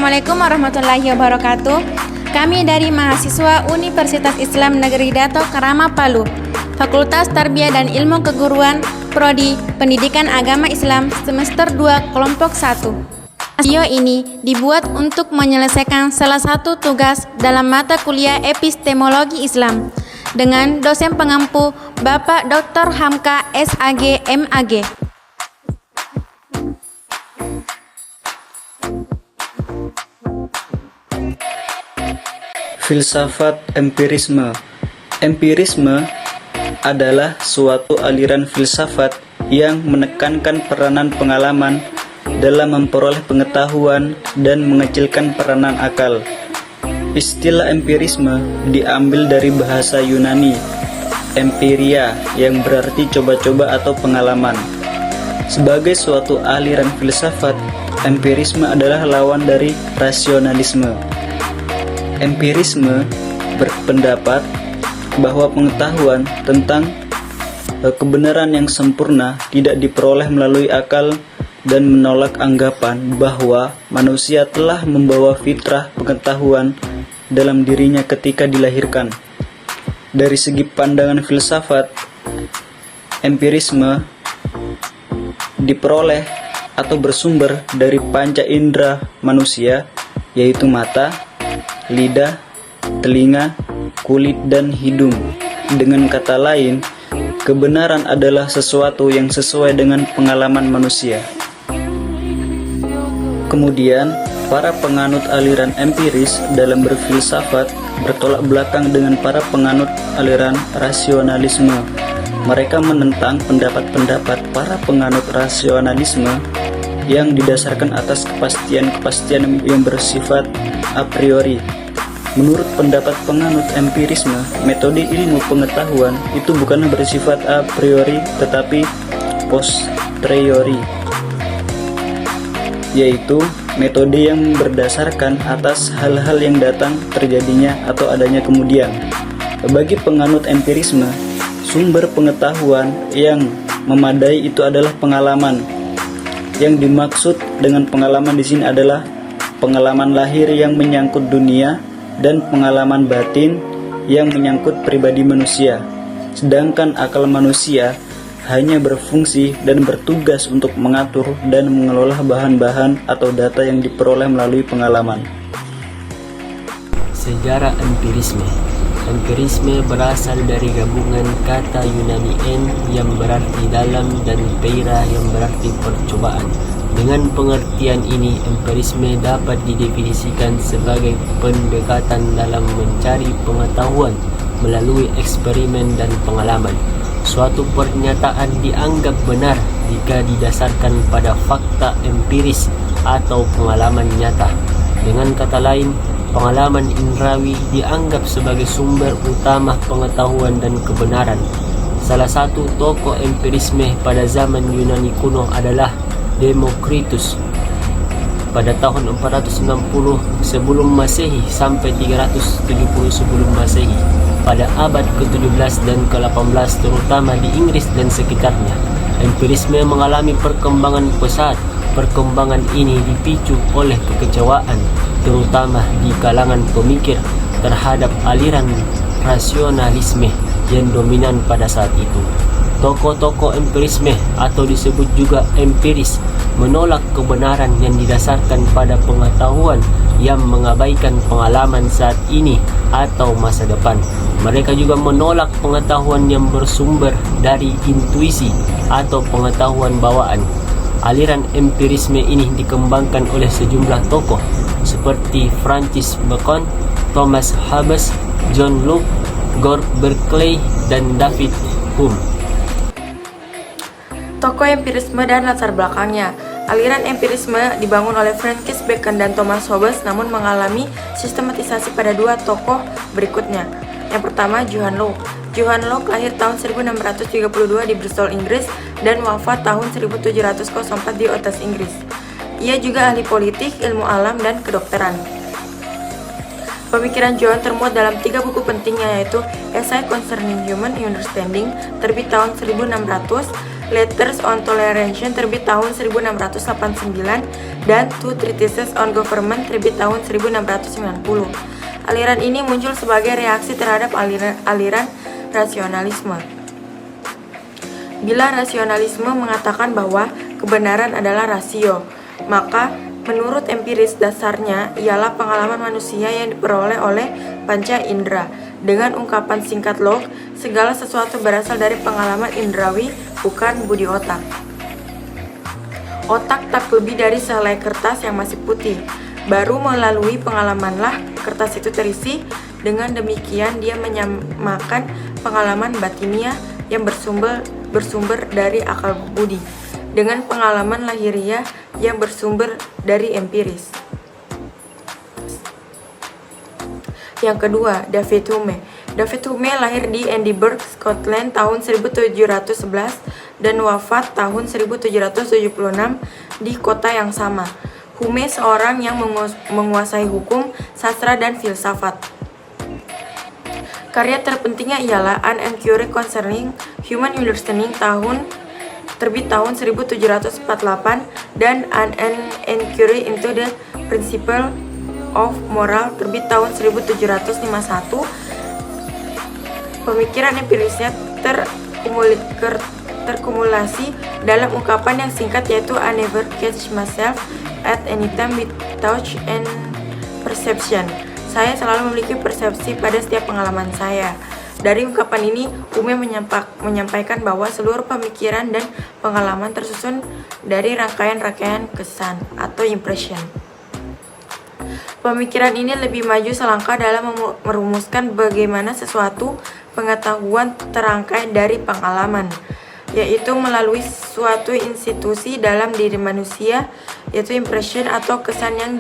Assalamualaikum warahmatullahi wabarakatuh. Kami dari mahasiswa Universitas Islam Negeri Dato Karama Palu, Fakultas Tarbiyah dan Ilmu Keguruan, Prodi Pendidikan Agama Islam semester 2 kelompok 1. Video ini dibuat untuk menyelesaikan salah satu tugas dalam mata kuliah Epistemologi Islam dengan dosen pengampu Bapak Dr. Hamka SAG MAG. Filsafat empirisme. Empirisme adalah suatu aliran filsafat yang menekankan peranan pengalaman dalam memperoleh pengetahuan dan mengecilkan peranan akal. Istilah empirisme diambil dari bahasa Yunani, empiria, yang berarti coba-coba atau pengalaman. Sebagai suatu aliran filsafat, empirisme adalah lawan dari rasionalisme. Empirisme berpendapat bahwa pengetahuan tentang kebenaran yang sempurna tidak diperoleh melalui akal dan menolak anggapan bahwa manusia telah membawa fitrah pengetahuan dalam dirinya ketika dilahirkan. Dari segi pandangan filsafat, empirisme diperoleh atau bersumber dari panca indera manusia, yaitu mata, lidah, telinga, kulit, dan hidung. Dengan kata lain, kebenaran adalah sesuatu yang sesuai dengan pengalaman manusia. Kemudian, para penganut aliran empiris dalam berfilsafat bertolak belakang dengan para penganut aliran rasionalisme. Mereka menentang pendapat-pendapat para penganut rasionalisme yang didasarkan atas kepastian-kepastian yang bersifat a priori. Menurut pendapat penganut empirisme, metode ilmu pengetahuan itu bukan bersifat a priori tetapi posteriori, yaitu metode yang berdasarkan atas hal-hal yang datang terjadinya atau adanya kemudian. Bagi penganut empirisme, sumber pengetahuan yang memadai itu adalah pengalaman. Yang dimaksud dengan pengalaman di sini adalah pengalaman lahir yang menyangkut dunia dan pengalaman batin yang menyangkut pribadi manusia. Sedangkan akal manusia hanya berfungsi dan bertugas untuk mengatur dan mengelola bahan-bahan atau data yang diperoleh melalui pengalaman. Sejarah empirisme. Empirisme berasal dari gabungan kata Yunani en yang berarti dalam dan peira yang berarti percobaan. Dengan pengertian ini, empirisme dapat didefinisikan sebagai pendekatan dalam mencari pengetahuan melalui eksperimen dan pengalaman. Suatu pernyataan dianggap benar jika didasarkan pada fakta empiris atau pengalaman nyata. Dengan kata lain, pengalaman indrawi dianggap sebagai sumber utama pengetahuan dan kebenaran. Salah satu tokoh empirisme pada zaman Yunani kuno adalah Demokritus. Pada tahun 460 sebelum Masehi sampai 370 sebelum Masehi, pada abad ke-17 dan ke-18 terutama di Inggris dan sekitarnya, empirisme mengalami perkembangan pesat. Perkembangan ini dipicu oleh kekecewaan terutama di kalangan pemikir terhadap aliran rasionalisme yang dominan pada saat itu. Tokoh-tokoh empirisme atau disebut juga empiris menolak kebenaran yang didasarkan pada pengetahuan yang mengabaikan pengalaman saat ini atau masa depan. Mereka juga menolak pengetahuan yang bersumber dari intuisi atau pengetahuan bawaan. Aliran empirisme ini dikembangkan oleh sejumlah tokoh seperti Francis Bacon, Thomas Hobbes, John Locke, George Berkeley, dan David Hume. Tokoh empirisme dan latar belakangnya. Aliran empirisme dibangun oleh Francis Bacon dan Thomas Hobbes namun mengalami sistematisasi pada dua tokoh berikutnya. Yang pertama, John Locke. John Locke lahir tahun 1632 di Bristol, Inggris dan wafat tahun 1704 di Oxford, Inggris. Ia juga ahli politik, ilmu alam, dan kedokteran. Pemikiran John termuat dalam 3 buku pentingnya, yaitu Essay Concerning Human Understanding terbit tahun 1600, Letters on Toleration terbit tahun 1689, dan Two Treatises on Government terbit tahun 1690. Aliran ini muncul sebagai reaksi terhadap aliran rasionalisme. Bila rasionalisme mengatakan bahwa kebenaran adalah rasio, maka menurut empiris dasarnya ialah pengalaman manusia yang diperoleh oleh panca indera. Dengan ungkapan singkat Locke, segala sesuatu berasal dari pengalaman indrawi, bukan budi otak. Otak tak lebih dari sehelai kertas yang masih putih. Baru melalui pengalamanlah kertas itu terisi. Dengan demikian dia menyamakan pengalaman batiniah yang bersumber dari akal budi dengan pengalaman lahiriah yang bersumber dari empiris. Yang kedua, David Hume. David Hume lahir di Edinburgh, Scotland tahun 1711 dan wafat tahun 1776 di kota yang sama. Hume seorang yang menguasai hukum, sastra, dan filsafat. Karya terpentingnya ialah An Enquiry Concerning Human Understanding terbit tahun 1748 dan An Enquiry into the Principle of Moral terbit tahun 1751. Pemikiran empirisnya terkumulasi dalam ungkapan yang singkat yaitu I never catch myself at any time with touch and perception. Saya selalu memiliki persepsi pada setiap pengalaman saya. Dari ungkapan ini, Hume menyampaikan bahwa seluruh pemikiran dan pengalaman tersusun dari rangkaian-rangkaian kesan atau impression. Pemikiran ini lebih maju selangkah dalam merumuskan bagaimana sesuatu pengetahuan terangkai dari pengalaman, yaitu melalui suatu institusi dalam diri manusia, yaitu impression atau kesan yang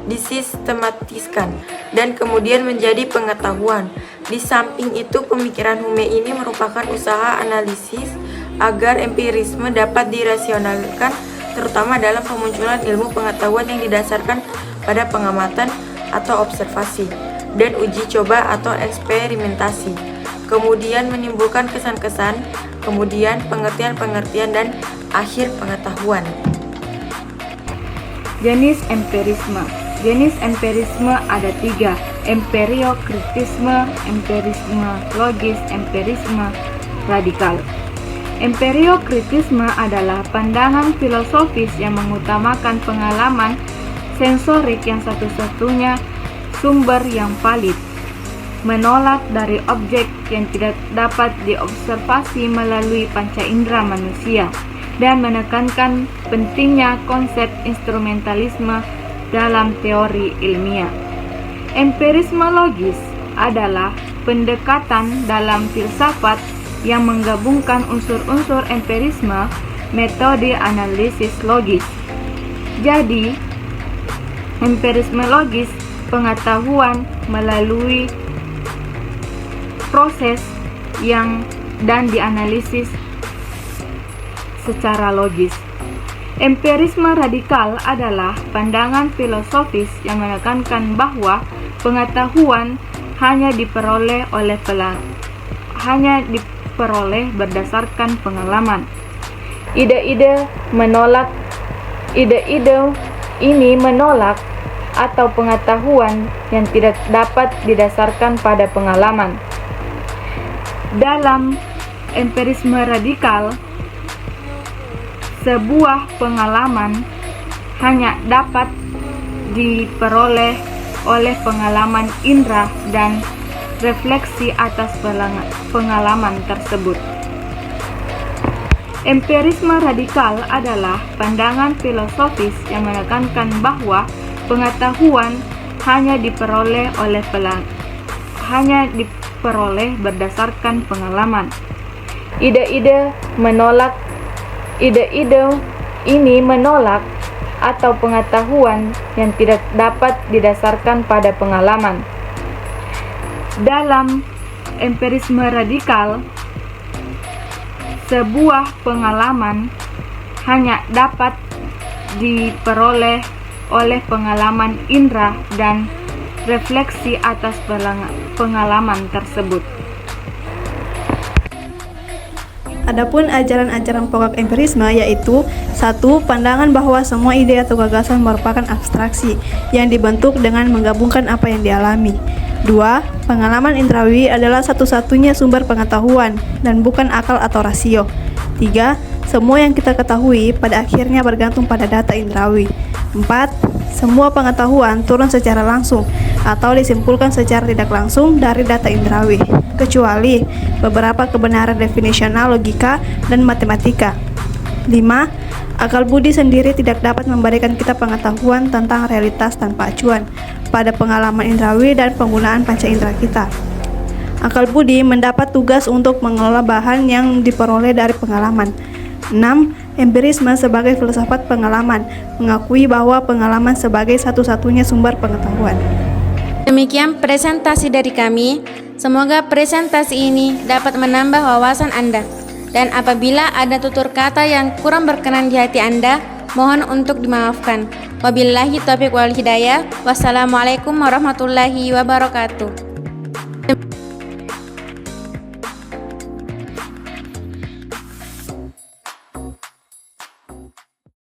disistematiskan dan kemudian menjadi pengetahuan. Di samping itu, pemikiran Hume ini merupakan usaha analisis agar empirisme dapat dirasionalkan, terutama dalam pemunculan ilmu pengetahuan yang didasarkan pada pengamatan atau observasi dan uji coba atau eksperimentasi, kemudian menimbulkan kesan-kesan, kemudian pengertian-pengertian, dan akhir pengetahuan. Jenis empirisme. Jenis empirisme ada 3: empiriokritisme, empirisme logis, empirisme radikal. Empiriokritisme adalah pandangan filosofis yang mengutamakan pengalaman sensorik yang satu-satunya sumber yang valid, menolak dari objek yang tidak dapat diobservasi melalui panca indera manusia, dan menekankan pentingnya konsep instrumentalisme dalam teori ilmiah. Empirisme logis adalah pendekatan dalam filsafat yang menggabungkan unsur-unsur empirisme, metode analisis logis. Jadi, empirisme logis pengetahuan melalui proses dan dianalisis secara logis. Empirisme radikal adalah pandangan filosofis yang menekankan bahwa pengetahuan hanya diperoleh berdasarkan pengalaman. Ide ini menolak atau pengetahuan yang tidak dapat didasarkan pada pengalaman. Dalam empirisme radikal, sebuah pengalaman hanya dapat diperoleh oleh pengalaman indera dan refleksi atas pengalaman tersebut. Empirisme radikal adalah pandangan filosofis yang menekankan bahwa pengetahuan hanya diperoleh berdasarkan pengalaman. Ide ini menolak atau pengetahuan yang tidak dapat didasarkan pada pengalaman. Dalam empirisme radikal, sebuah pengalaman hanya dapat diperoleh oleh pengalaman indera dan refleksi atas pengalaman tersebut. Adapun ajaran-ajaran pokok empirisme yaitu 1. Pandangan bahwa semua ide atau gagasan merupakan abstraksi yang dibentuk dengan menggabungkan apa yang dialami. 2. Pengalaman indrawi adalah satu-satunya sumber pengetahuan dan bukan akal atau rasio. 3. Semua yang kita ketahui pada akhirnya bergantung pada data indrawi. 4. Semua pengetahuan turun secara langsung atau disimpulkan secara tidak langsung dari data indrawi, kecuali beberapa kebenaran definisional logika dan matematika. 5. Akal budi sendiri tidak dapat memberikan kita pengetahuan tentang realitas tanpa acuan pada pengalaman indrawi dan penggunaan panca indera kita. Akal budi mendapat tugas untuk mengelola bahan yang diperoleh dari pengalaman. 6. Empirisme sebagai filsafat pengalaman mengakui bahwa pengalaman sebagai satu-satunya sumber pengetahuan. Demikian presentasi dari kami. Semoga presentasi ini dapat menambah wawasan Anda. Dan apabila ada tutur kata yang kurang berkenan di hati Anda, mohon untuk dimaafkan. Wabillahi taufiq wal hidayah. Wassalamualaikum warahmatullahi wabarakatuh.